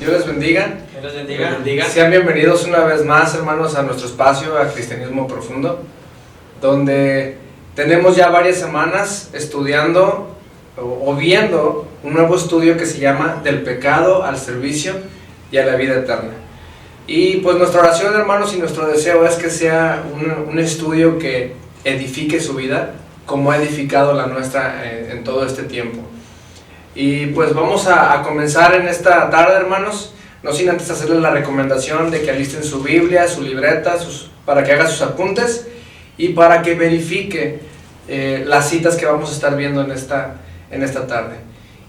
Dios les bendiga. Dios les bendiga. Sean bienvenidos una vez más, hermanos, a nuestro espacio, a Cristianismo Profundo, donde tenemos ya varias semanas estudiando o viendo un nuevo estudio que se llama Del pecado al servicio y a la vida eterna. Y pues nuestra oración, hermanos, y nuestro deseo es que sea un estudio que edifique su vida, como ha edificado la nuestra en todo este tiempo. Y pues vamos a comenzar en esta tarde, hermanos, no sin antes hacerles la recomendación de que alisten su Biblia, su libreta, para que haga sus apuntes y para que verifique las citas que vamos a estar viendo en esta tarde.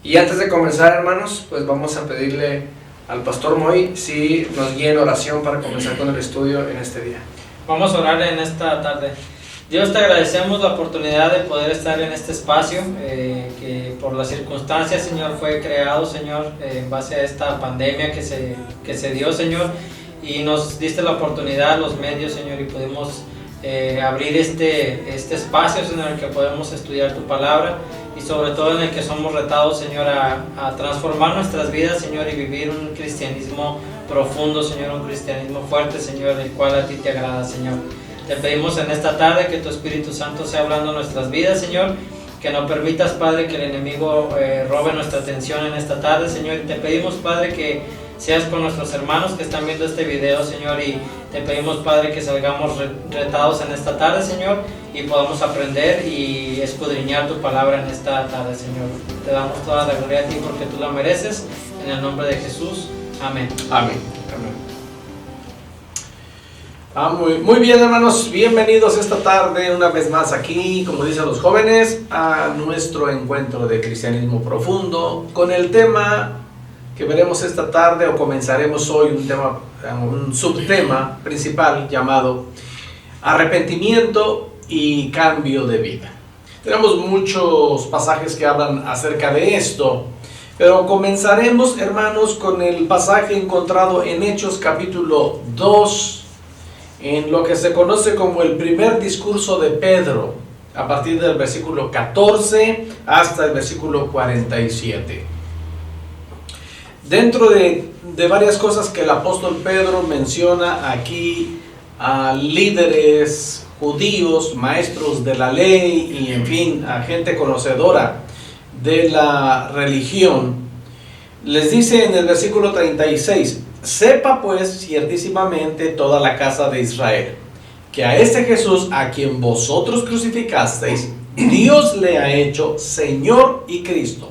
Y antes de comenzar, hermanos, pues vamos a pedirle al Pastor Moy si nos guía en oración para comenzar con el estudio en este día. Vamos a orar en esta tarde. Dios, te agradecemos la oportunidad de poder estar en este espacio, que por las circunstancias, Señor, fue creado, Señor, en base a esta pandemia que se dio, Señor, y nos diste la oportunidad, los medios, Señor, y pudimos abrir este espacio, Señor, en el que podemos estudiar tu palabra, y sobre todo en el que somos retados, Señor, a transformar nuestras vidas, Señor, y vivir un cristianismo profundo, Señor, un cristianismo fuerte, Señor, el cual a ti te agrada, Señor. Te pedimos en esta tarde que tu Espíritu Santo sea hablando en nuestras vidas, Señor, que no permitas, Padre, que el enemigo robe nuestra atención en esta tarde, Señor, y te pedimos, Padre, que seas con nuestros hermanos que están viendo este video, Señor, y te pedimos, Padre, que salgamos retados en esta tarde, Señor, y podamos aprender y escudriñar tu palabra en esta tarde, Señor. Te damos toda la gloria a ti porque tú la mereces, en el nombre de Jesús, amén. Amén. Amén. Muy bien, hermanos, bienvenidos esta tarde una vez más aquí, como dicen los jóvenes, a nuestro encuentro de Cristianismo Profundo con el tema que veremos esta tarde, o comenzaremos hoy, un subtema principal llamado arrepentimiento y cambio de vida. Tenemos muchos pasajes que hablan acerca de esto, pero comenzaremos, hermanos, con el pasaje encontrado en Hechos capítulo 2, en lo que se conoce como el primer discurso de Pedro, a partir del versículo 14 hasta el versículo 47. Dentro de varias cosas que el apóstol Pedro menciona aquí a líderes judíos, maestros de la ley y en fin, a gente conocedora de la religión, les dice en el versículo 36: sepa pues ciertísimamente toda la casa de Israel, que a este Jesús a quien vosotros crucificasteis, Dios le ha hecho Señor y Cristo.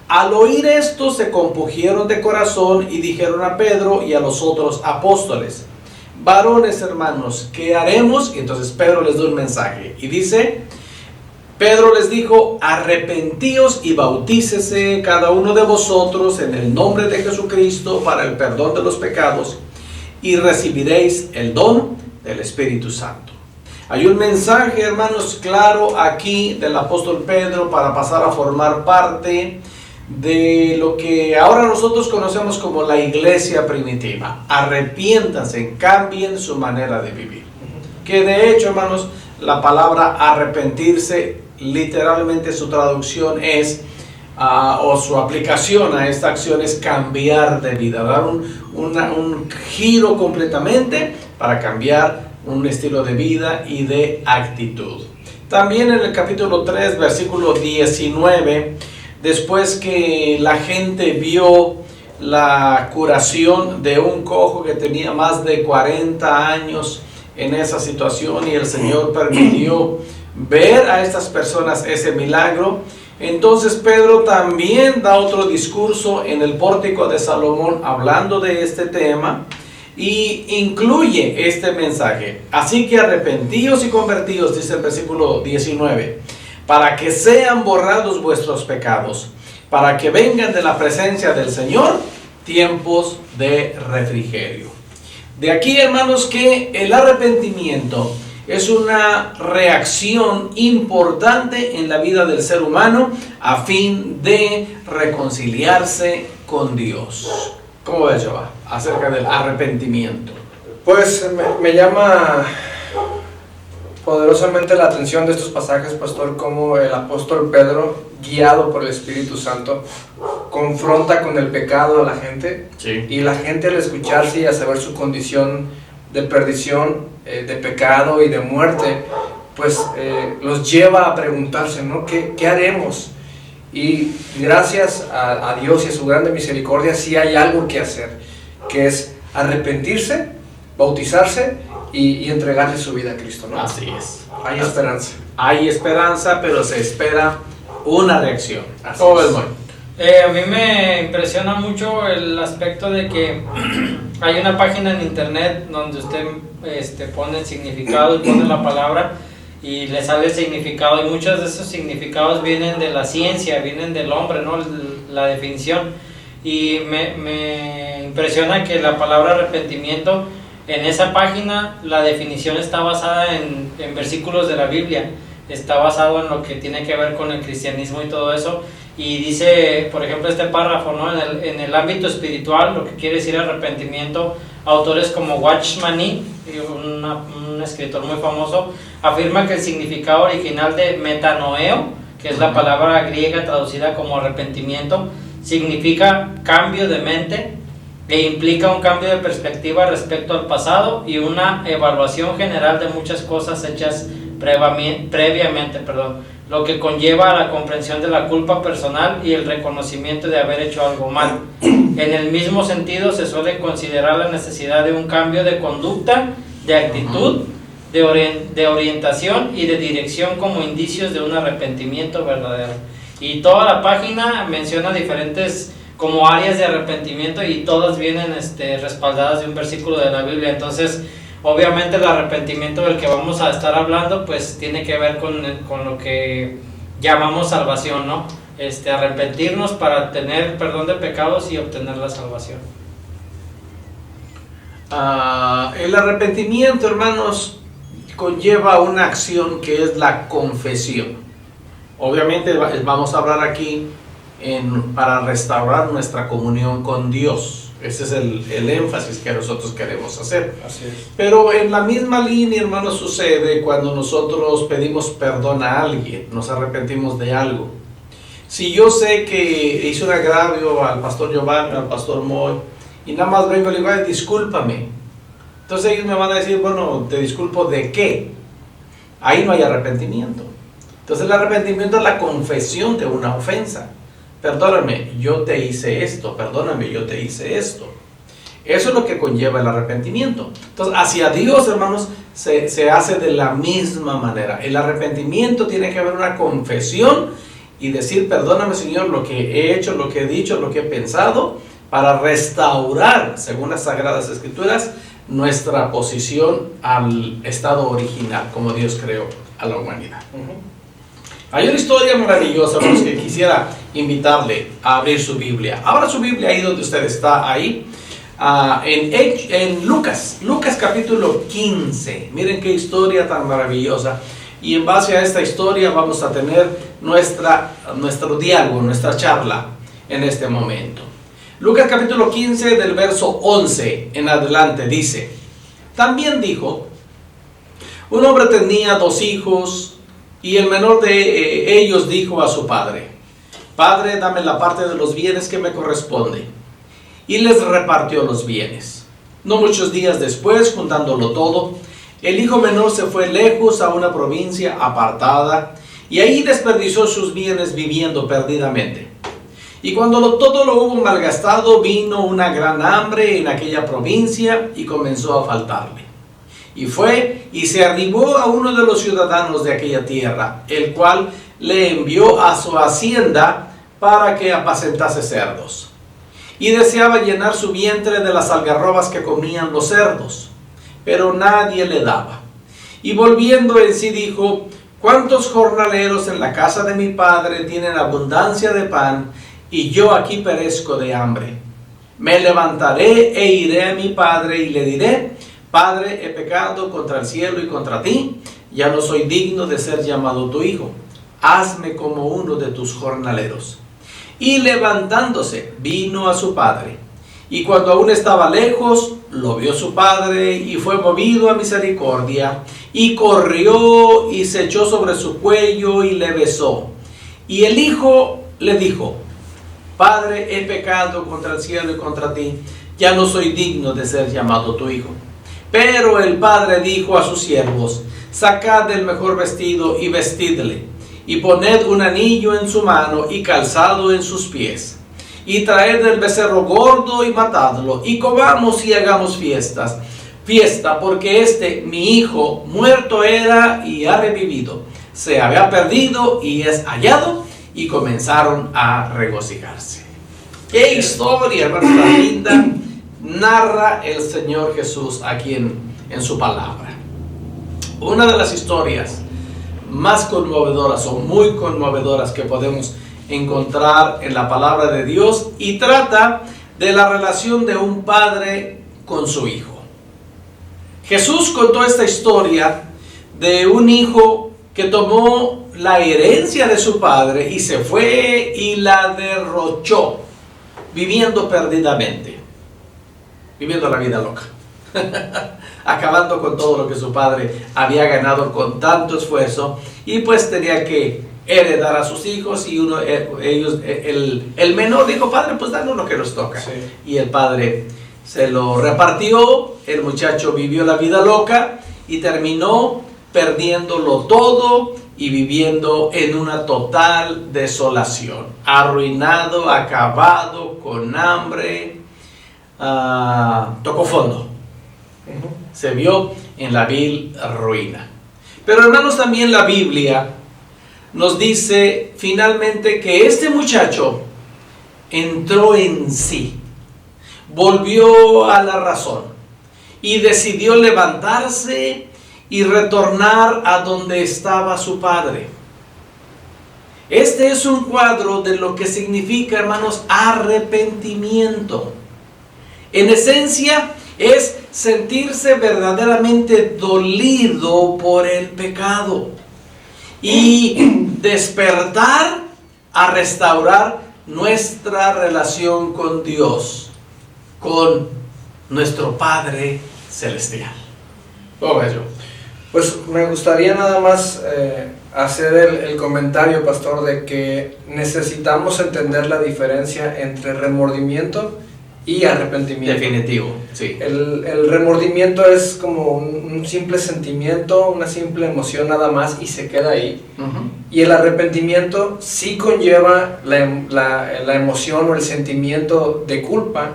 Al oír esto se compungieron de corazón y dijeron a Pedro y a los otros apóstoles: varones hermanos, ¿qué haremos? Y entonces Pedro les da un mensaje y dice: Pedro les dijo: arrepentíos y bautícese cada uno de vosotros en el nombre de Jesucristo para el perdón de los pecados, y recibiréis el don del Espíritu Santo. Hay un mensaje, hermanos, claro aquí del apóstol Pedro para pasar a formar parte de lo que ahora nosotros conocemos como la iglesia primitiva. Arrepiéntanse, cambien su manera de vivir. Que de hecho, hermanos, la palabra arrepentirse, literalmente su traducción es, o su aplicación a esta acción es cambiar de vida, dar un giro completamente para cambiar un estilo de vida y de actitud. También en el capítulo 3, versículo 19, después que la gente vio la curación de un cojo que tenía más de 40 años en esa situación, y el Señor permitió ver a estas personas ese milagro, entonces Pedro también da otro discurso en el pórtico de Salomón hablando de este tema y incluye este mensaje: así que arrepentíos y convertíos, dice el versículo 19, para que sean borrados vuestros pecados, para que vengan de la presencia del Señor tiempos de refrigerio. De aquí, hermanos, que el arrepentimiento es una reacción importante en la vida del ser humano a fin de reconciliarse con Dios. ¿Cómo ves, Jehová, acerca del arrepentimiento? Pues me llama poderosamente la atención de estos pasajes, pastor, como el apóstol Pedro guiado por el Espíritu Santo, confronta con el pecado a la gente, Sí. y la gente al escucharse y a saber su condición de perdición, de pecado y de muerte, pues los lleva a preguntarse, ¿no? ¿Qué haremos? Y gracias a Dios y a su grande misericordia sí hay algo que hacer, que es arrepentirse, bautizarse y entregarle su vida a Cristo, ¿no? Así es. Hay esperanza. Hay esperanza, pero se espera una reacción. Así ¿Cómo es. ves, Moy? A mí me impresiona mucho el aspecto de que hay una página en internet donde usted pone el significado y pone la palabra y le sale el significado, y muchos de esos significados vienen de la ciencia, vienen del hombre, ¿no? La definición. Y me impresiona que la palabra arrepentimiento en esa página, la definición está basada en versículos de la Biblia, está basado en lo que tiene que ver con el cristianismo y todo eso. Y dice, por ejemplo, este párrafo, ¿no? En el ámbito espiritual, lo que quiere decir arrepentimiento, autores como Watchman Nee, un escritor muy famoso, afirma que el significado original de metanoeo, que es la palabra griega traducida como arrepentimiento, significa cambio de mente e implica un cambio de perspectiva respecto al pasado y una evaluación general de muchas cosas hechas previamente, lo que conlleva a la comprensión de la culpa personal y el reconocimiento de haber hecho algo mal. En el mismo sentido, se suele considerar la necesidad de un cambio de conducta, de actitud, de orientación y de dirección como indicios de un arrepentimiento verdadero. Y toda la página menciona diferentes como áreas de arrepentimiento y todas vienen respaldadas de un versículo de la Biblia. Entonces, obviamente el arrepentimiento del que vamos a estar hablando pues tiene que ver con lo que llamamos salvación, ¿no? Arrepentirnos para tener perdón de pecados y obtener la salvación. El arrepentimiento, hermanos, conlleva una acción que es la confesión. Obviamente vamos a hablar aquí para restaurar nuestra comunión con Dios. Ese es el énfasis que nosotros queremos hacer. Así es. Pero en la misma línea, hermanos, sucede cuando nosotros pedimos perdón a alguien, nos arrepentimos de algo. Si yo sé que hice un agravio al pastor Giovanni, al pastor Moy, y nada más vengo y le digo, ay, discúlpame. Entonces ellos me van a decir, bueno, ¿te disculpo de qué? Ahí no hay arrepentimiento. Entonces el arrepentimiento es la confesión de una ofensa. Perdóname, yo te hice esto, perdóname, yo te hice esto. Eso es lo que conlleva el arrepentimiento. Entonces, hacia Dios, hermanos, se hace de la misma manera. El arrepentimiento tiene que haber una confesión y decir, perdóname, Señor, lo que he hecho, lo que he dicho, lo que he pensado, para restaurar, según las Sagradas Escrituras, nuestra posición al estado original, como Dios creó a la humanidad. Hay una historia maravillosa, hermanos, que quisiera invitarle a abrir su Biblia. Abra su Biblia ahí donde usted está, ahí. En Lucas capítulo 15. Miren qué historia tan maravillosa. Y en base a esta historia vamos a tener nuestro diálogo, nuestra charla en este momento. Lucas capítulo 15 del verso 11 en adelante dice: también dijo, un hombre tenía 2 hijos, y el menor de ellos dijo a su padre: Padre, dame la parte de los bienes que me corresponde. Y les repartió los bienes. No muchos días después, juntándolo todo, el hijo menor se fue lejos a una provincia apartada, y ahí desperdició sus bienes viviendo perdidamente. Y cuando todo lo hubo malgastado, vino una gran hambre en aquella provincia y comenzó a faltarle. Y fue y se arribó a uno de los ciudadanos de aquella tierra, el cual le envió a su hacienda para que apacentase cerdos. Y deseaba llenar su vientre de las algarrobas que comían los cerdos, pero nadie le daba. Y volviendo en sí dijo: ¿cuántos jornaleros en la casa de mi padre tienen abundancia de pan, y yo aquí perezco de hambre? Me levantaré e iré a mi padre y le diré: Padre, he pecado contra el cielo y contra ti, ya no soy digno de ser llamado tu hijo. Hazme como uno de tus jornaleros. Y levantándose, vino a su padre. Y cuando aún estaba lejos, lo vio su padre, y fue movido a misericordia, y corrió y se echó sobre su cuello y le besó. Y el hijo le dijo: Padre, he pecado contra el cielo y contra ti, ya no soy digno de ser llamado tu hijo. Pero el padre dijo a sus siervos: Sacad el mejor vestido y vestidle, y poned un anillo en su mano y calzado en sus pies, y traed el becerro gordo y matadlo, y comamos y hagamos fiesta, porque mi hijo muerto era y ha revivido, se había perdido y es hallado. Y comenzaron a regocijarse. ¡Qué historia, hermanos, tan linda narra el Señor Jesús aquí en su palabra! Una de las historias más conmovedoras o muy conmovedoras que podemos encontrar en la palabra de Dios, y trata de la relación de un padre con su hijo. Jesús contó esta historia de un hijo que tomó la herencia de su padre y se fue y la derrochó, viviendo perdidamente, viviendo la vida loca, acabando con todo lo que su padre había ganado con tanto esfuerzo, y pues tenía que heredar a sus hijos, y el menor dijo: Padre, pues danos lo que nos toca. Sí. Y el padre se lo repartió. El muchacho vivió la vida loca y terminó perdiéndolo todo y viviendo en una total desolación, arruinado, acabado, con hambre, tocó fondo. Se vio en la vil ruina. Pero, hermanos, también la Biblia nos dice finalmente que este muchacho entró en sí, volvió a la razón y decidió levantarse y retornar a donde estaba su padre. Este es un cuadro de lo que significa, hermanos, arrepentimiento. En esencia, es sentirse verdaderamente dolido por el pecado y despertar a restaurar nuestra relación con Dios, con nuestro Padre Celestial. ¿Cómo ves yo? Pues me gustaría nada más hacer el comentario, pastor, de que necesitamos entender la diferencia entre remordimiento y arrepentimiento. Definitivo, sí. El remordimiento es como un simple sentimiento, una simple emoción nada más, y se queda ahí. Y el arrepentimiento sí conlleva la emoción o el sentimiento de culpa,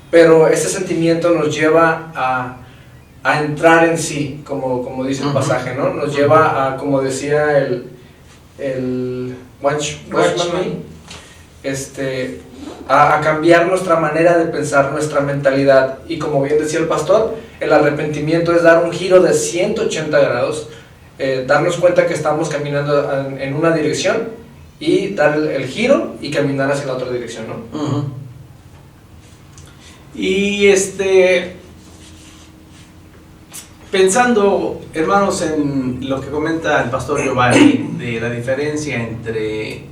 pero ese sentimiento nos lleva a entrar en sí, como dice el pasaje, ¿no? Nos lleva a, como decía el Watchman, a cambiar nuestra manera de pensar, nuestra mentalidad. Y como bien decía el pastor, el arrepentimiento es dar un giro de 180 grados, darnos cuenta que estamos caminando en una dirección y dar el giro y caminar hacia la otra dirección, ¿no? Y pensando, hermanos, en lo que comenta el pastor Giovanni de la diferencia entre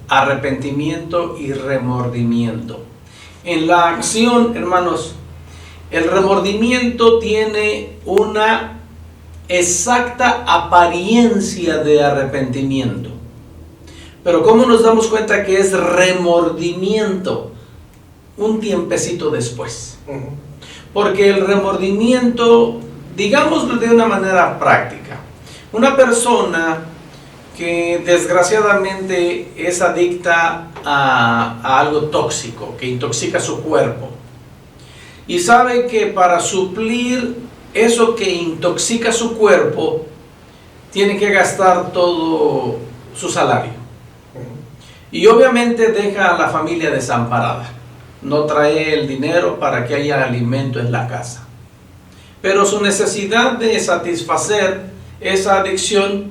arrepentimiento y remordimiento. En la acción, hermanos, el remordimiento tiene una exacta apariencia de arrepentimiento. Pero ¿cómo nos damos cuenta que es remordimiento? Un tiempecito después. Porque el remordimiento, digámoslo de una manera práctica, una persona que desgraciadamente es adicta a algo tóxico, que intoxica su cuerpo, y sabe que para suplir eso que intoxica su cuerpo, tiene que gastar todo su salario. Y obviamente deja a la familia desamparada. No trae el dinero para que haya alimento en la casa. Pero su necesidad de satisfacer esa adicción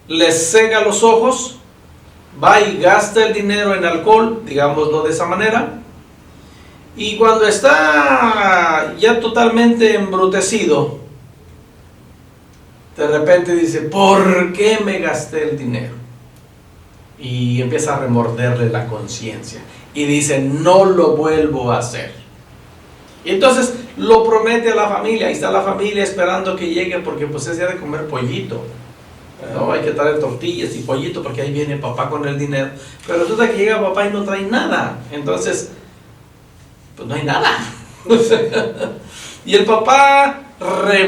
les cega los ojos, va y gasta el dinero en alcohol, digámoslo de esa manera, y cuando está ya totalmente embrutecido, de repente dice: ¿por qué me gasté el dinero? Y empieza a remorderle la conciencia y dice: no lo vuelvo a hacer. Y entonces lo promete a la familia. Ahí está la familia esperando que llegue, porque pues es día de comer pollito. No, hay que traer tortillas y pollito porque ahí viene papá con el dinero. Pero resulta que llega papá y no trae nada. Entonces, pues no hay nada. Y el papá,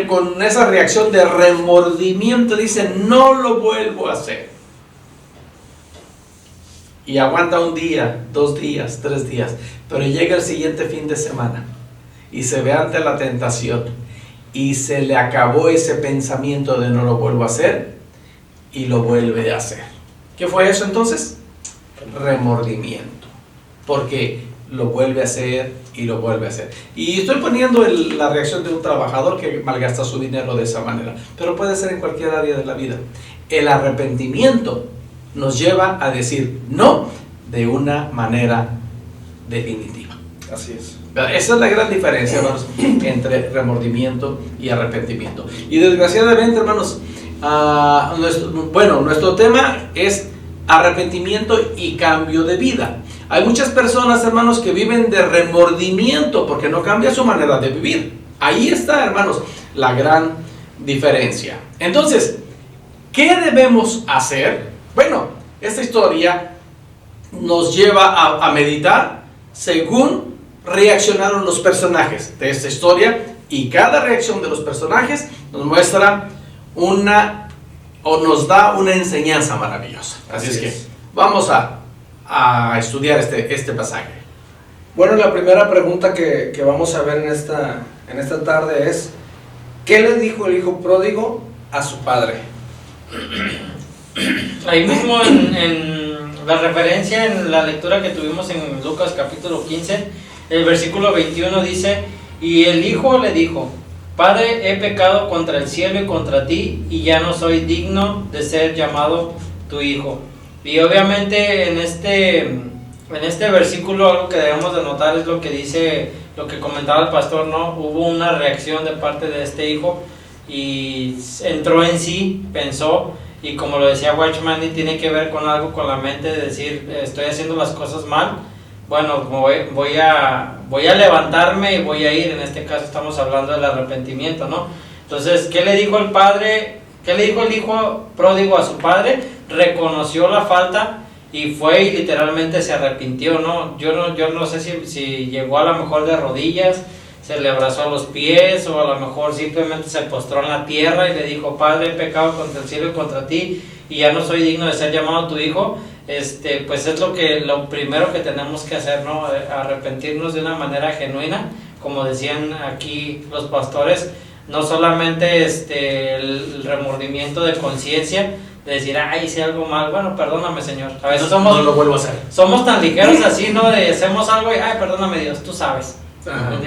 con esa reacción de remordimiento, dice, no lo vuelvo a hacer. Y aguanta un día, 2 días, 3 días. Pero llega el siguiente fin de semana y se ve ante la tentación y se le acabó ese pensamiento de no lo vuelvo a hacer y lo vuelve a hacer. ¿Qué fue eso entonces? Remordimiento. Porque lo vuelve a hacer y lo vuelve a hacer. Y estoy poniendo la reacción de un trabajador que malgasta su dinero de esa manera, pero puede ser en cualquier área de la vida. El arrepentimiento nos lleva a decir no de una manera definitiva. Así es. Esa es la gran diferencia, hermanos, entre remordimiento y arrepentimiento. Y desgraciadamente, hermanos, nuestro tema es arrepentimiento y cambio de vida. Hay muchas personas, hermanos, que viven de remordimiento porque no cambia su manera de vivir. Ahí está, hermanos, la gran diferencia. Entonces, ¿qué debemos hacer? Bueno, esta historia nos lleva a meditar según reaccionaron los personajes de esta historia, y cada reacción de los personajes nos muestra nos da una enseñanza maravillosa. Así es que vamos a estudiar este pasaje. Bueno, la primera pregunta que vamos a ver en esta tarde es: ¿qué le dijo el hijo pródigo a su padre? Ahí mismo en la referencia, en la lectura que tuvimos en Lucas capítulo 15, el versículo 21 dice: y el hijo le dijo, Padre, he pecado contra el cielo y contra ti, y ya no soy digno de ser llamado tu hijo. Y obviamente en este versículo algo que debemos de notar es lo que dice, lo que comentaba el pastor, ¿no? Hubo una reacción de parte de este hijo y entró en sí, pensó, y como lo decía Watchman, tiene que ver con algo con la mente de decir, estoy haciendo las cosas mal, bueno, voy a levantarme y voy a ir. En este caso estamos hablando del arrepentimiento, ¿no? Entonces, ¿qué le dijo el padre? ¿Qué le dijo el hijo pródigo a su padre? Reconoció la falta y fue y literalmente se arrepintió, ¿no? Yo no sé si llegó a lo mejor de rodillas, se le abrazó a los pies, o a lo mejor simplemente se postró en la tierra y le dijo, Padre, he pecado contra el cielo y contra ti, y ya no soy digno de ser llamado tu hijo. Pues es lo primero que tenemos que hacer, ¿no? Arrepentirnos de una manera genuina, como decían aquí los pastores, no solamente el remordimiento de conciencia, de decir, hice algo mal, bueno, perdóname, Señor. A veces no lo vuelvo a hacer. Somos tan ligeros así, ¿no? De hacemos algo y, perdóname, Dios, tú sabes.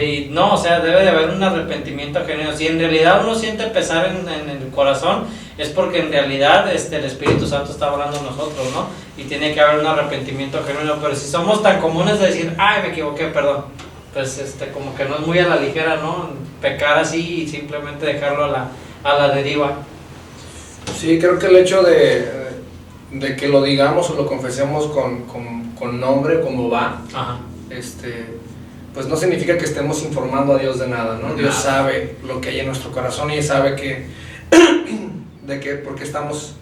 Y no, o sea, debe de haber un arrepentimiento genuino. Si en realidad uno siente pesar en el corazón, es porque en realidad el Espíritu Santo está hablando en nosotros, ¿no? Y tiene que haber un arrepentimiento genuino. Pero si somos tan comunes de decir, me equivoqué, perdón, pues como que no es muy a la ligera, ¿no? Pecar así y simplemente dejarlo a la deriva. Sí, creo que el hecho de que lo digamos o lo confesemos con nombre, como va, Ajá. Pues no significa que estemos informando a Dios de nada, ¿no? Dios sabe lo que hay en nuestro corazón y sabe por qué estamos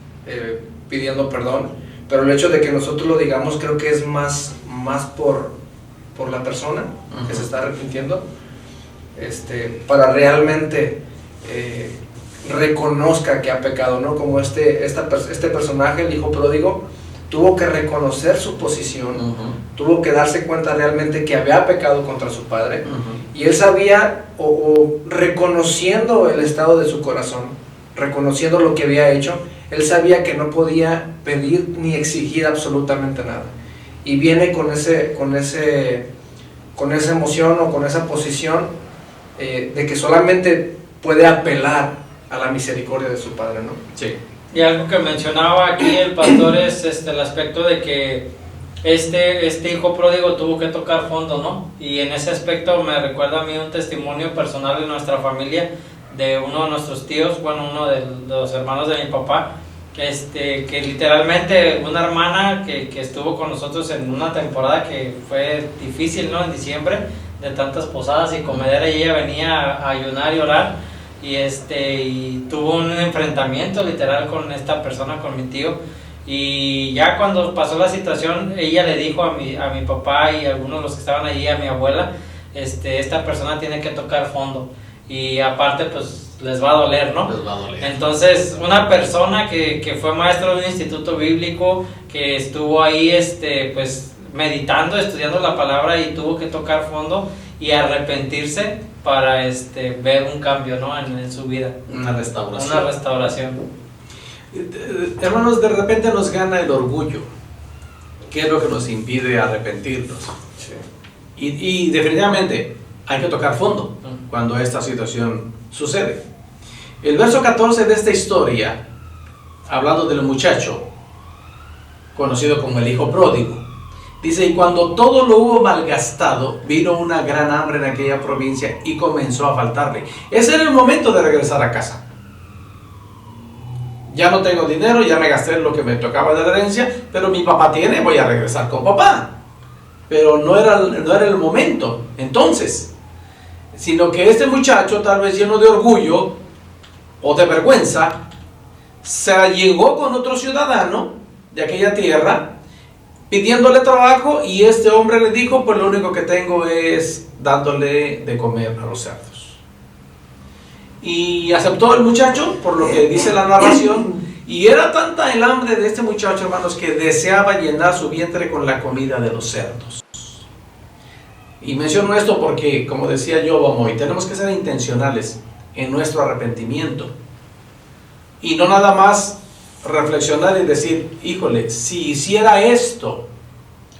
pidiendo perdón, pero el hecho de que nosotros lo digamos creo que es más por la persona que se está arrepintiendo, para realmente reconozca que ha pecado, ¿no? Como este personaje, el hijo pródigo, tuvo que reconocer su posición, tuvo que darse cuenta realmente que había pecado contra su padre, y él sabía, o reconociendo el estado de su corazón, reconociendo lo que había hecho, él sabía que no podía pedir ni exigir absolutamente nada, y viene con esa emoción o con esa posición de que solamente puede apelar a la misericordia de su padre, ¿no? Sí. Y algo que mencionaba aquí el pastor es el aspecto de que este hijo pródigo tuvo que tocar fondo, ¿no? Y en ese aspecto me recuerda a mí un testimonio personal de nuestra familia, de uno de nuestros tíos, uno de los hermanos de mi papá, que literalmente una hermana que estuvo con nosotros en una temporada que fue difícil, ¿no? En diciembre, de tantas posadas y comedera, y ella venía a ayunar y orar. y tuvo un enfrentamiento literal con esta persona, con mi tío. Y ya cuando pasó la situación, ella le dijo a mi papá y a algunos de los que estaban allí, a mi abuela, esta persona tiene que tocar fondo, y aparte pues les va a doler, ¿no? Les va a doler. Entonces, una persona que fue maestro de un instituto bíblico, que estuvo ahí pues meditando, estudiando la palabra, y tuvo que tocar fondo y arrepentirse para ver un cambio, ¿no? en su vida. Una restauración. Una restauración. Hermanos, de repente nos gana el orgullo. ¿Qué es lo que nos impide arrepentirnos? Sí. Y definitivamente hay que tocar fondo cuando esta situación sucede. El verso 14 de esta historia, hablando del muchacho conocido como el hijo pródigo, dice: y cuando todo lo hubo malgastado, vino una gran hambre en aquella provincia y comenzó a faltarle. Ese era el momento de regresar a casa. Ya no tengo dinero, ya me gasté lo que me tocaba de la herencia, pero mi papá tiene, voy a regresar con papá. Pero no era el momento entonces, sino que este muchacho, tal vez lleno de orgullo o de vergüenza, se llegó con otro ciudadano de aquella tierra pidiéndole trabajo, y este hombre le dijo: pues lo único que tengo es dándole de comer a los cerdos. Y aceptó el muchacho, por lo que dice la narración, y era tanta el hambre de este muchacho, hermanos, que deseaba llenar su vientre con la comida de los cerdos. Y menciono esto porque, como decía yo, hoy tenemos que ser intencionales en nuestro arrepentimiento, y no nada más reflexionar y decir: híjole, si hiciera esto,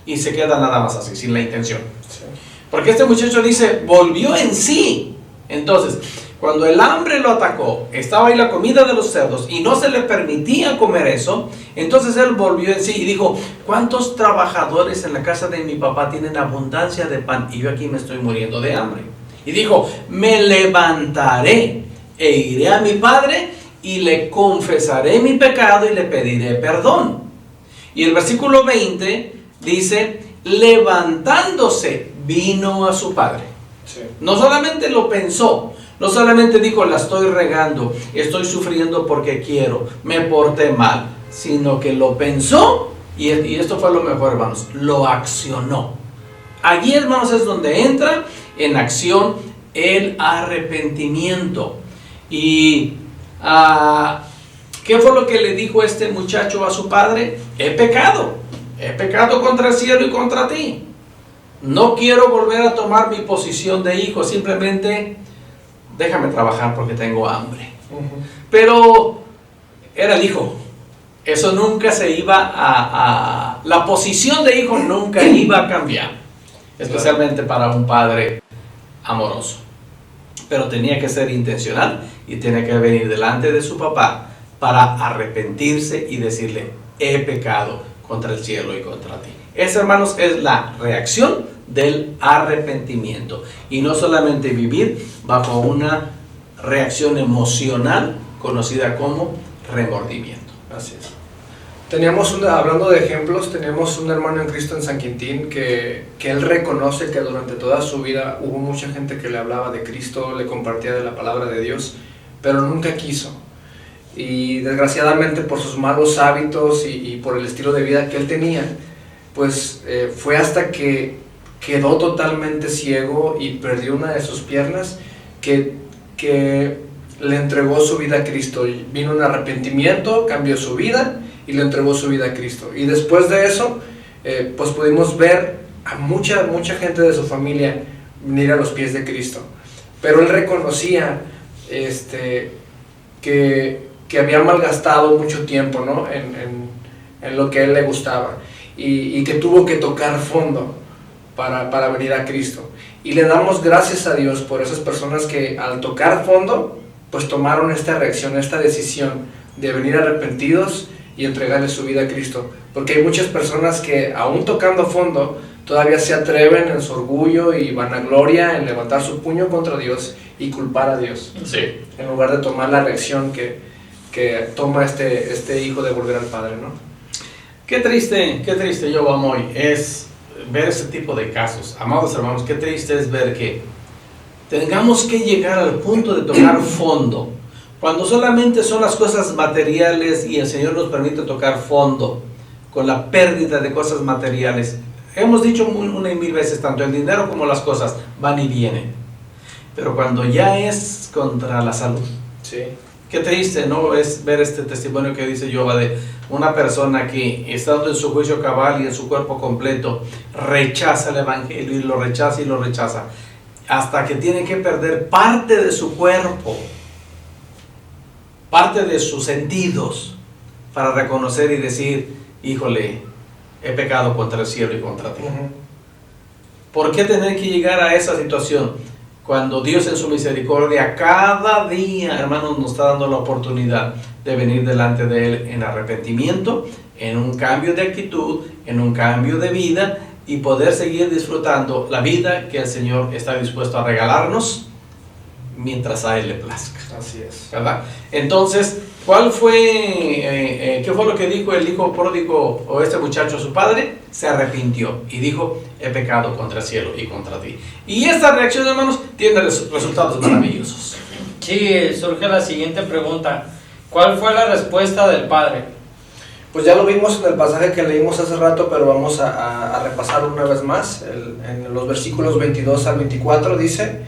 y se queda nada más así, sin la intención. Sí. Porque este muchacho dice, volvió en sí. Entonces, cuando el hambre lo atacó, estaba ahí la comida de los cerdos y no se le permitía comer eso, entonces él volvió en sí y dijo: ¿cuántos trabajadores en la casa de mi papá tienen abundancia de pan y yo aquí me estoy muriendo de hambre? Y dijo: me levantaré e iré a mi padre y le confesaré mi pecado y le pediré perdón. Y el versículo 20 dice: levantándose vino a su padre. Sí. No solamente lo pensó, no solamente dijo: la estoy regando, estoy sufriendo porque quiero, me porté mal, sino que lo pensó, y esto fue lo mejor, hermanos, lo accionó. Allí, hermanos, es donde entra en acción el arrepentimiento. Y ¿qué fue lo que le dijo este muchacho a su padre? He pecado contra el cielo y contra ti. No quiero volver a tomar mi posición de hijo, simplemente déjame trabajar porque tengo hambre. Pero era el hijo. Eso nunca se iba la posición de hijo nunca iba a cambiar, especialmente para un padre amoroso. Pero tenía que ser intencional y tenía que venir delante de su papá para arrepentirse y decirle: he pecado contra el cielo y contra ti. Esa, hermanos, es la reacción del arrepentimiento, y no solamente vivir bajo una reacción emocional conocida como remordimiento. Así es. Hablando de ejemplos, teníamos un hermano en Cristo en San Quintín que él reconoce que durante toda su vida hubo mucha gente que le hablaba de Cristo, le compartía de la palabra de Dios, pero nunca quiso. Y desgraciadamente, por sus malos hábitos y por el estilo de vida que él tenía, pues fue hasta que quedó totalmente ciego y perdió una de sus piernas que le entregó su vida a Cristo. Y vino un arrepentimiento, cambió su vida y le entregó su vida a Cristo. Y después de eso, pues pudimos ver a mucha gente de su familia venir a los pies de Cristo. Pero él reconocía que había malgastado mucho tiempo, ¿no? en lo que a él le gustaba, y que tuvo que tocar fondo para venir a Cristo. Y le damos gracias a Dios por esas personas que al tocar fondo pues tomaron esta reacción, esta decisión de venir arrepentidos y entregarle su vida a Cristo, porque hay muchas personas que aún tocando fondo todavía se atreven en su orgullo y vanagloria en levantar su puño contra Dios y culpar a Dios, Sí. en lugar de tomar la reacción que toma este hijo de volver al Padre, ¿no? Qué triste, yo hoy es ver ese tipo de casos. Amados hermanos, qué triste es ver que tengamos que llegar al punto de tocar fondo. Cuando solamente son las cosas materiales y el Señor nos permite tocar fondo con la pérdida de cosas materiales. Hemos dicho una y mil veces, tanto el dinero como las cosas van y vienen. Pero cuando ya es contra la salud. Sí. Qué triste, ¿no? Es ver este testimonio que dice Jehová de una persona que, estando en su juicio cabal y en su cuerpo completo, rechaza el evangelio y lo rechaza, hasta que tiene que perder parte de su cuerpo, parte de sus sentidos, para reconocer y decir, híjole, he pecado contra el cielo y contra ti. ¿Por qué tener que llegar a esa situación? Cuando Dios en su misericordia cada día, hermanos, nos está dando la oportunidad de venir delante de Él en arrepentimiento, en un cambio de actitud, en un cambio de vida, y poder seguir disfrutando la vida que el Señor está dispuesto a regalarnos mientras a Él le plazca. Así es. ¿Verdad? Entonces, ¿qué fue lo que dijo el hijo pródigo o este muchacho a su padre? Se arrepintió y dijo, he pecado contra el cielo y contra ti. Y esta reacción, hermanos, tiene resultados maravillosos. Sí, surge la siguiente pregunta. ¿Cuál fue la respuesta del padre? Pues ya lo vimos en el pasaje que leímos hace rato, pero vamos a repasarlo una vez más. En los versículos 22 al 24 dice: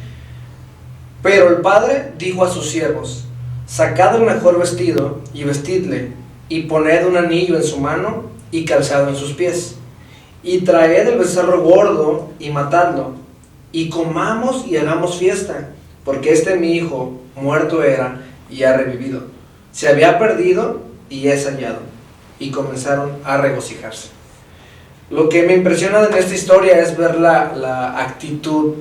pero el padre dijo a sus siervos: sacad el mejor vestido y vestidle, y poned un anillo en su mano y calzado en sus pies, y traed el becerro gordo y matadlo, y comamos y hagamos fiesta, porque mi hijo muerto era y ha revivido, se había perdido y es hallado. Y comenzaron a regocijarse. Lo que me impresiona en esta historia es ver la actitud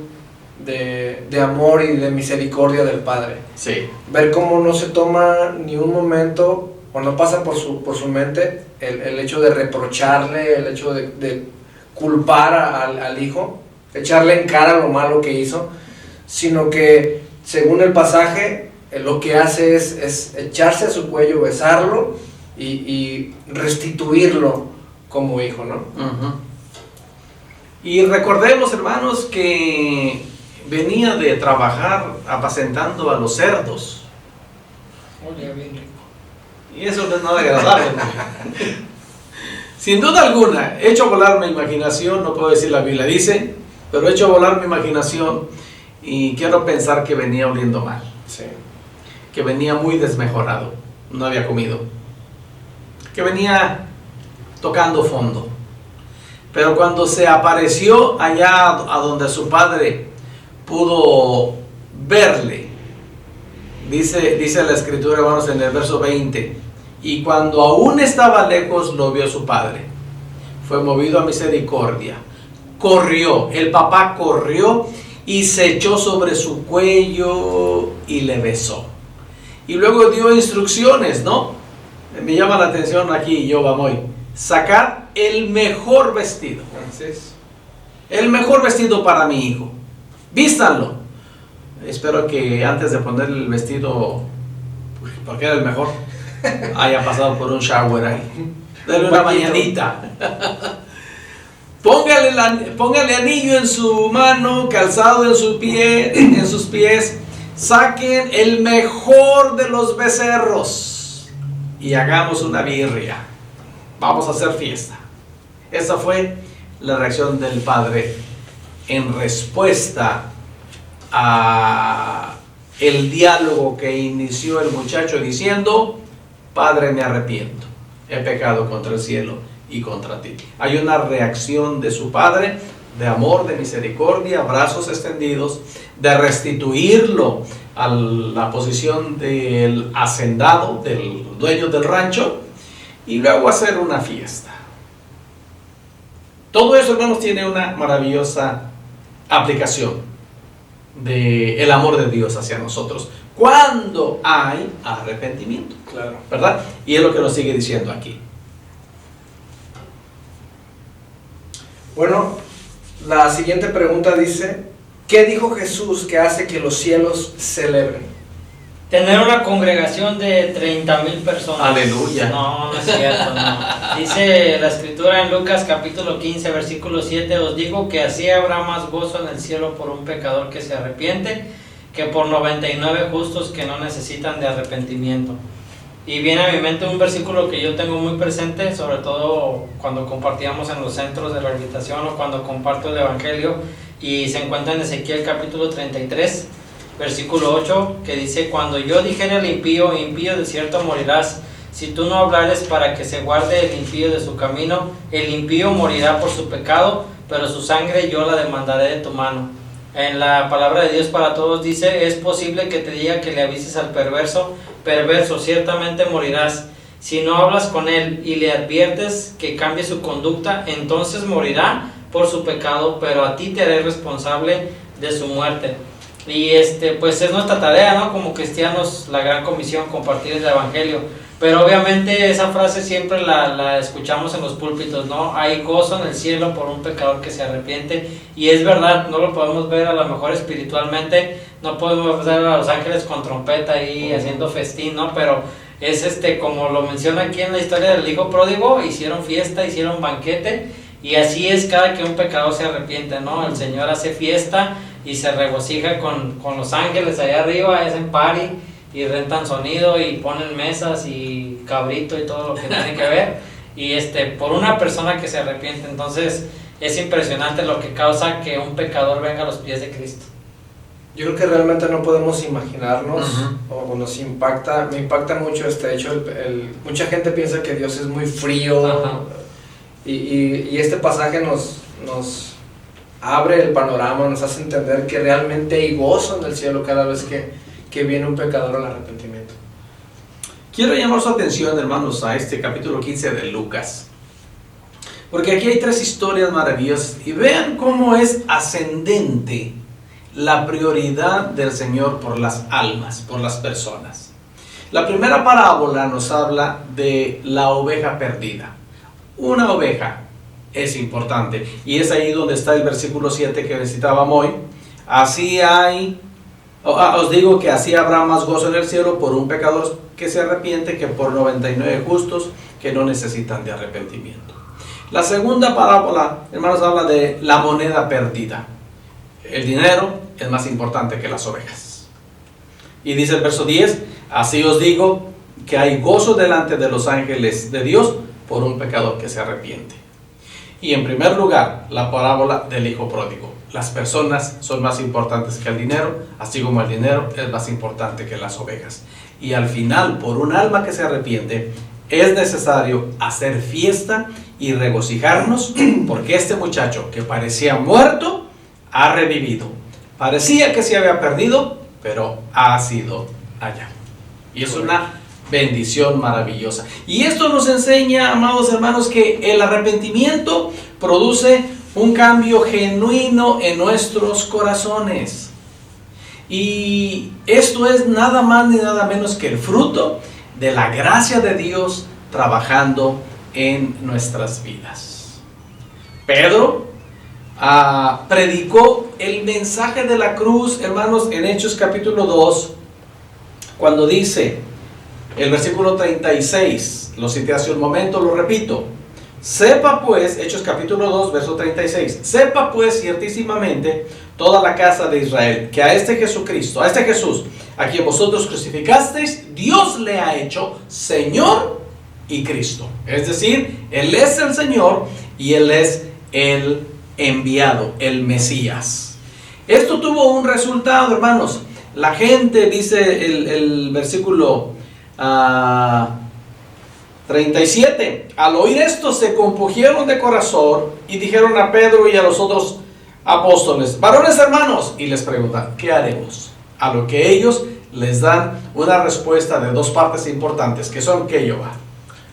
de amor y de misericordia del padre. Sí. Ver cómo no se toma ni un momento, o no pasa por su mente el hecho de reprocharle, el hecho de culpar al hijo, echarle en cara lo malo que hizo, sino que, según el pasaje, lo que hace es echarse a su cuello, besarlo y restituirlo como hijo, ¿no? Y recordemos, hermanos, que venía de trabajar apacentando a los cerdos. Oye, bien rico. Y eso no es nada agradable. Sin duda alguna, he hecho volar mi imaginación, no puedo decir la Biblia dice, pero he hecho volar mi imaginación y quiero pensar que venía oliendo mal. Sí. Que venía muy desmejorado, no había comido. Que venía tocando fondo. Pero cuando se apareció allá a donde su padre pudo verle, dice la escritura, hermanos, en el verso 20, y cuando aún estaba lejos lo vio su padre, fue movido a misericordia, corrió, el papá corrió y se echó sobre su cuello y le besó. Y luego dio instrucciones, ¿no? Me llama la atención aquí, yo vamos, sacar el mejor vestido. Así es. El mejor vestido para mi hijo. Vístanlo. Espero que antes de ponerle el vestido, porque era el mejor, haya pasado por un shower ahí. Dale una mañanita. Póngale anillo en su mano, calzado en sus pies. Saquen el mejor de los becerros y hagamos una birria. Vamos a hacer fiesta. Esa fue la reacción del padre en respuesta a el diálogo que inició el muchacho diciendo: Padre, me arrepiento, he pecado contra el cielo y contra ti. Hay una reacción de su padre de amor, de misericordia, brazos extendidos, de restituirlo a la posición del hacendado, del dueño del rancho, y luego hacer una fiesta. Todo eso, hermanos, tiene una maravillosa aplicación del amor de Dios hacia nosotros cuando hay arrepentimiento. Claro. ¿Verdad? Y es lo que nos sigue diciendo aquí. Bueno, la siguiente pregunta dice: ¿qué dijo Jesús que hace que los cielos celebren? Tener una congregación de 30,000 personas. Aleluya. No, no es cierto, no. Dice la escritura en Lucas capítulo 15, versículo 7, os digo que así habrá más gozo en el cielo por un pecador que se arrepiente, que por 99 justos que no necesitan de arrepentimiento. Y viene a mi mente un versículo que yo tengo muy presente, sobre todo cuando compartíamos en los centros de rehabilitación o cuando comparto el evangelio, y se encuentra en Ezequiel capítulo 33, versículo 8, que dice: cuando yo dijere al impío, impío de cierto morirás, si tú no hablares para que se guarde el impío de su camino, el impío morirá por su pecado, pero su sangre yo la demandaré de tu mano. En la palabra de Dios para todos dice: es posible que te diga que le avises al perverso, perverso, ciertamente morirás. Si no hablas con él y le adviertes que cambie su conducta, entonces morirá por su pecado, pero a ti te haré responsable de su muerte. Y pues es nuestra tarea, ¿no? Como cristianos, la gran comisión, compartir el evangelio. Pero obviamente esa frase siempre la escuchamos en los púlpitos, ¿no? Hay gozo en el cielo por un pecador que se arrepiente. Y es verdad, no lo podemos ver a lo mejor espiritualmente, no podemos ver a los ángeles con trompeta ahí haciendo festín, ¿no? Pero es como lo menciona aquí en la historia del hijo pródigo, hicieron fiesta, hicieron banquete. Y así es cada que un pecador se arrepiente, ¿no? El Señor hace fiesta y se regocija con los ángeles allá arriba, hacen party y rentan sonido y ponen mesas y cabrito y todo lo que tiene que ver, y por una persona que se arrepiente. Entonces es impresionante lo que causa que un pecador venga a los pies de Cristo. Yo creo que realmente no podemos imaginarnos, o me impacta mucho este hecho, mucha gente piensa que Dios es muy frío, y este pasaje nos abre el panorama, nos hace entender que realmente hay gozo en el cielo cada vez que viene un pecador al arrepentimiento. Quiero llamar su atención, hermanos, a este capítulo 15 de Lucas, porque aquí hay 3 historias maravillosas, y vean cómo es ascendente la prioridad del Señor por las almas, por las personas. La primera parábola nos habla de la oveja perdida. Una oveja es importante, y es ahí donde está el versículo 7 que citábamos hoy. Os digo que así habrá más gozo en el cielo por un pecador que se arrepiente que por 99 justos que no necesitan de arrepentimiento. La segunda parábola, hermanos, habla de la moneda perdida. El dinero es más importante que las ovejas. Y dice el verso 10: así os digo que hay gozo delante de los ángeles de Dios por un pecador que se arrepiente. Y en primer lugar, la parábola del hijo pródigo. Las personas son más importantes que el dinero, así como el dinero es más importante que las ovejas. Y al final, por un alma que se arrepiente, es necesario hacer fiesta y regocijarnos, porque este muchacho que parecía muerto ha revivido. Parecía que se había perdido, pero ha sido hallado. Y es una bendición maravillosa. Y esto nos enseña, amados hermanos, que el arrepentimiento produce un cambio genuino en nuestros corazones. Y esto es nada más ni nada menos que el fruto de la gracia de Dios trabajando en nuestras vidas. Pedro predicó el mensaje de la cruz, hermanos, en Hechos capítulo 2, cuando dice el versículo 36, lo cité hace un momento, lo repito: sepa pues, Hechos capítulo 2, verso 36, sepa pues ciertísimamente toda la casa de Israel, que a este Jesucristo, a este Jesús, a quien vosotros crucificasteis, Dios le ha hecho Señor y Cristo. Es decir, Él es el Señor y Él es el enviado, el Mesías. Esto tuvo un resultado, hermanos. La gente, dice el versículo 37, al oír esto se compungieron de corazón y dijeron a Pedro y a los otros apóstoles: varones hermanos, y les preguntan: ¿qué haremos? A lo que ellos les dan una respuesta de 2 partes importantes, que son: ¿qué, Jehová?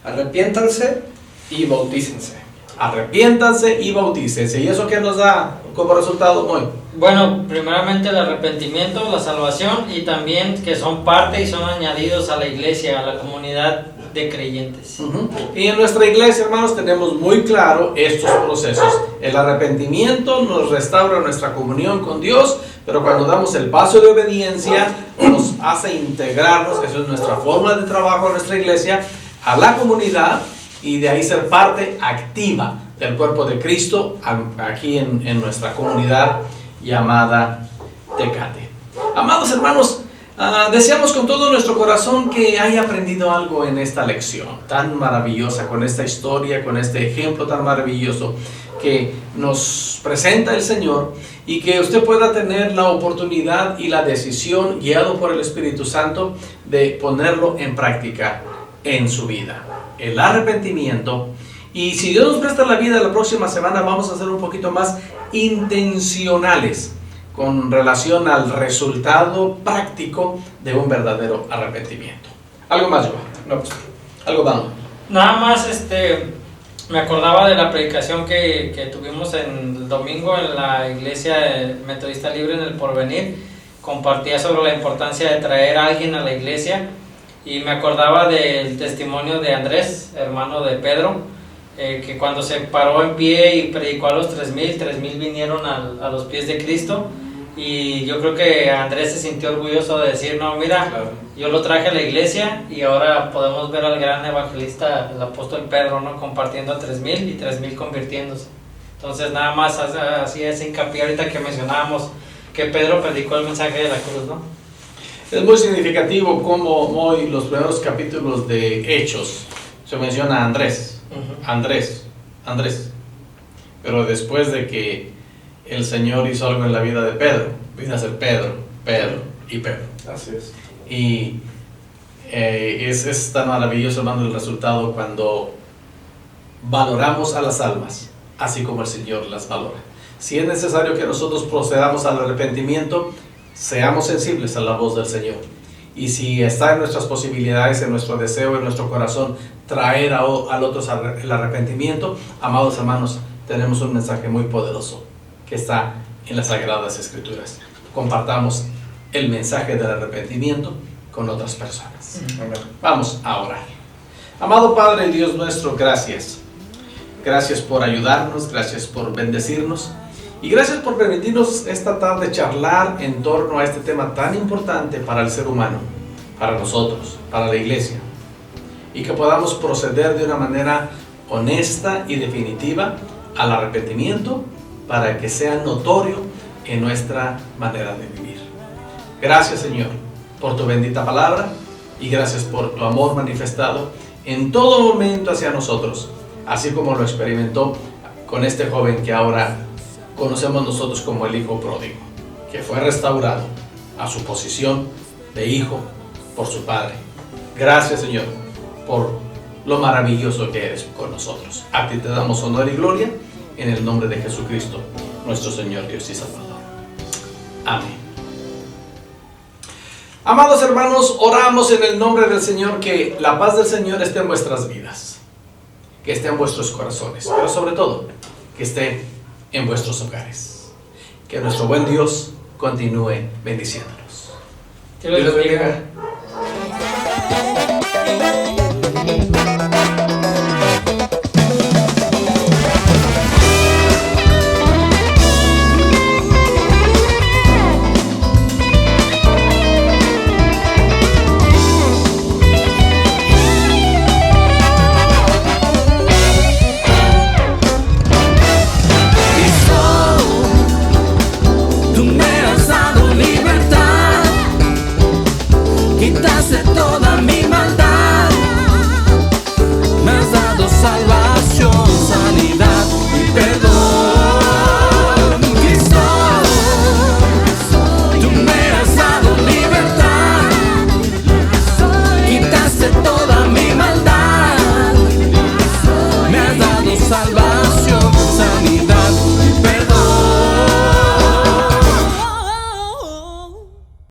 Arrepiéntanse y bautícense. Arrepiéntanse y bautícense. ¿Y eso qué nos da como resultado hoy? Bueno, primeramente el arrepentimiento, la salvación, y también que son parte y son añadidos a la iglesia, a la comunidad de creyentes. Y en nuestra iglesia, hermanos, tenemos muy claro estos procesos. El arrepentimiento nos restaura nuestra comunión con Dios, pero cuando damos el paso de obediencia, nos hace integrarnos, eso es nuestra forma de trabajo en nuestra iglesia, a la comunidad, y de ahí ser parte activa del cuerpo de Cristo aquí en nuestra comunidad llamada Tecate. Amados hermanos, deseamos con todo nuestro corazón que haya aprendido algo en esta lección tan maravillosa, con esta historia, con este ejemplo tan maravilloso que nos presenta el Señor, y que usted pueda tener la oportunidad y la decisión, guiado por el Espíritu Santo, de ponerlo en práctica en su vida. El arrepentimiento. Y si Dios nos presta la vida, la próxima semana vamos a ser un poquito más intencionales con relación al resultado práctico de un verdadero arrepentimiento. ¿Algo más, Joa? No, pues, ¿Algo más? Nada más, me acordaba de la predicación que tuvimos el domingo en la iglesia Metodista Libre en El Porvenir. Compartía sobre la importancia de traer a alguien a la iglesia, y me acordaba del testimonio de Andrés, hermano de Pedro, que cuando se paró en pie y predicó a los 3,000 vinieron a los pies de Cristo. Y yo creo que Andrés se sintió orgulloso de decir, no, mira, claro, yo lo traje a la iglesia, y ahora podemos ver al gran evangelista, el apóstol Pedro, ¿no?, compartiendo a 3,000 y 3,000 convirtiéndose. Entonces nada más así es hincapié ahorita que mencionábamos que Pedro predicó el mensaje de la cruz, ¿no? Es muy significativo como hoy los primeros capítulos de Hechos se menciona a Andrés, Andrés, pero después de que el Señor hizo algo en la vida de Pedro, vino a ser Pedro y Pedro. así es. Y es tan maravilloso, hermano, el resultado cuando valoramos a las almas, así como el Señor las valora. Si es necesario que nosotros procedamos al arrepentimiento, seamos sensibles a la voz del Señor. Y si está en nuestras posibilidades, en nuestro deseo, en nuestro corazón, traer al otro el arrepentimiento, amados hermanos, tenemos un mensaje muy poderoso que está en las Sagradas Escrituras. Compartamos el mensaje del arrepentimiento con otras personas. Vamos a orar. Amado Padre, Dios nuestro, gracias. Gracias por ayudarnos, gracias por bendecirnos, y gracias por permitirnos esta tarde charlar en torno a este tema tan importante para el ser humano, para nosotros, para la iglesia, y que podamos proceder de una manera honesta y definitiva al arrepentimiento, para que sea notorio en nuestra manera de vivir. Gracias, Señor, por tu bendita palabra, y gracias por tu amor manifestado en todo momento hacia nosotros, así como lo experimentó con este joven que ahora conocemos nosotros como el hijo pródigo, que fue restaurado a su posición de hijo por su padre. Gracias, Señor, por lo maravilloso que eres con nosotros. A ti te damos honor y gloria, en el nombre de Jesucristo, nuestro Señor, Dios y Salvador. Amén. Amados hermanos, oramos en el nombre del Señor que la paz del Señor esté en vuestras vidas, que esté en vuestros corazones, pero sobre todo, que esté en vuestros hogares. Que nuestro buen Dios continúe bendiciéndonos. Dios los bendiga.